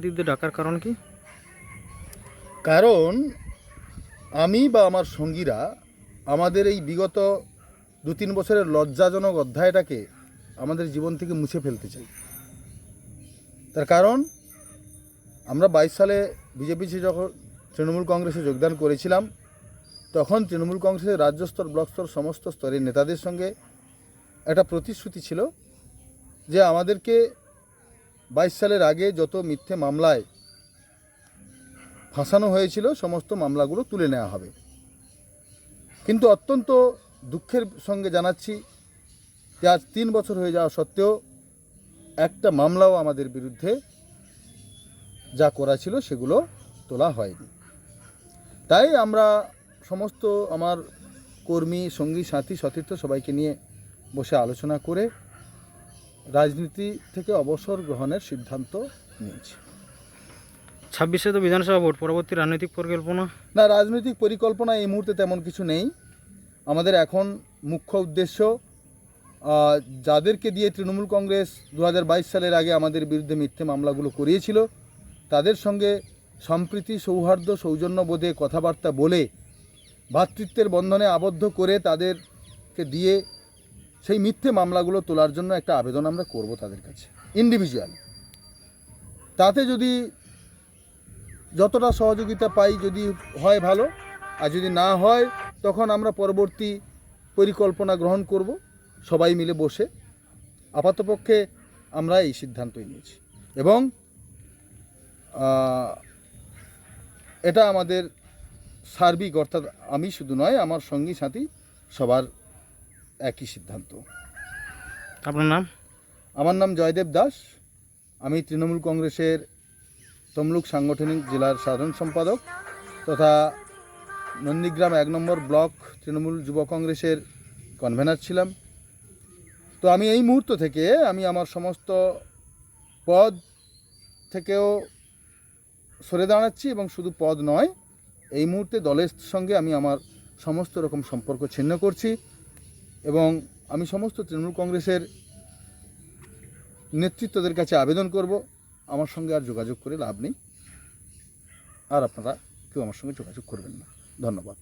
দিকদের ডাকার কারণ কি? কারণ আমি বা আমার সঙ্গীরা আমাদের এই বিগত 2-3 বছরের লজ্জাজনক অধ্যায়টাকে আমাদের জীবন থেকে মুছে ফেলতে চাই। তার কারণ আমরা 22 সালে বিজেপি যখন তৃণমূল কংগ্রেসে যোগদান করেছিলাম, তখন তৃণমূল কংগ্রেসের রাজ্য স্তর, ব্লক স্তর, সমস্ত স্তরের নেতাদের সঙ্গে একটা প্রতিশ্রুতি ছিল যে আমাদেরকে 22 সালের আগে যত মিথ্যে মামলায় ফাঁসানো হয়েছিল সমস্ত মামলাগুলো তুলে নেওয়া হবে। কিন্তু অত্যন্ত দুঃখের সঙ্গে জানাচ্ছি যে আজ 3 বছর হয়ে যাওয়া সত্ত্বেও একটা মামলাও আমাদের বিরুদ্ধে যা করা ছিল সেগুলো তোলা হয়নি। তাই আমরা সমস্ত আমার কর্মী, সঙ্গী, সাথী, সতীর্থ সবাইকে নিয়ে বসে আলোচনা করে রাজনীতি থেকে অবসর গ্রহণের সিদ্ধান্ত নিয়েছি। 26-এ তো বিধানসভা ভোট, পরবর্তী রাজনৈতিক পরিকল্পনা? না, রাজনৈতিক পরিকল্পনা এই মুহূর্তে তেমন কিছু নেই। আমাদের এখন মুখ্য উদ্দেশ্য যাদেরকে দিয়ে তৃণমূল কংগ্রেস 2022 সালের আগে আমাদের বিরুদ্ধে মিথ্যে মামলাগুলো করিয়েছিল তাদের সঙ্গে সম্প্রীতি, সৌহার্দ্য, সৌজন্যবোধে কথাবার্তা বলে ভ্রাতৃত্বের বন্ধনে আবদ্ধ করে তাদেরকে দিয়ে সেই মিথ্যে মামলাগুলো তোলার জন্য একটা আবেদন আমরা করব তাদের কাছে ইন্ডিভিজুয়াল। তাতে যদি যতটা সহযোগিতা পাই, যদি হয় ভালো, আর যদি না হয় তখন আমরা পরবর্তী পরিকল্পনা গ্রহণ করব সবাই মিলে বসে। আপাতপক্ষে আমরা এই সিদ্ধান্তই নিয়েছি এবং এটা আমাদের সার্বিক, অর্থাৎ আমি শুধু নয়, আমার সঙ্গী সাথী সবার একই সিদ্ধান্ত। আপনার নাম? আমার নাম জয়দেব দাস। আমি তৃণমূল কংগ্রেসের তমলুক সাংগঠনিক জেলার সাধারণ সম্পাদক তথা নন্দীগ্রাম 1 নম্বর ব্লক তৃণমূল যুব কংগ্রেসের কনভেনার ছিলাম। তো আমি এই মুহূর্ত থেকে আমি আমার সমস্ত পদ থেকেও সরে দাঁড়াচ্ছি এবং শুধু পদ নয়, এই মুহূর্তে দলের সঙ্গে আমি আমার সমস্ত রকম সম্পর্ক ছিন্ন করছি এবং আমি সমস্ত তৃণমূল কংগ্রেসের নেতৃত্বদের কাছে আবেদন করব আমার সঙ্গে আর যোগাযোগ করে লাভ নেই, আর আপনারা কেউ আমার সঙ্গে যোগাযোগ করবেন না। ধন্যবাদ।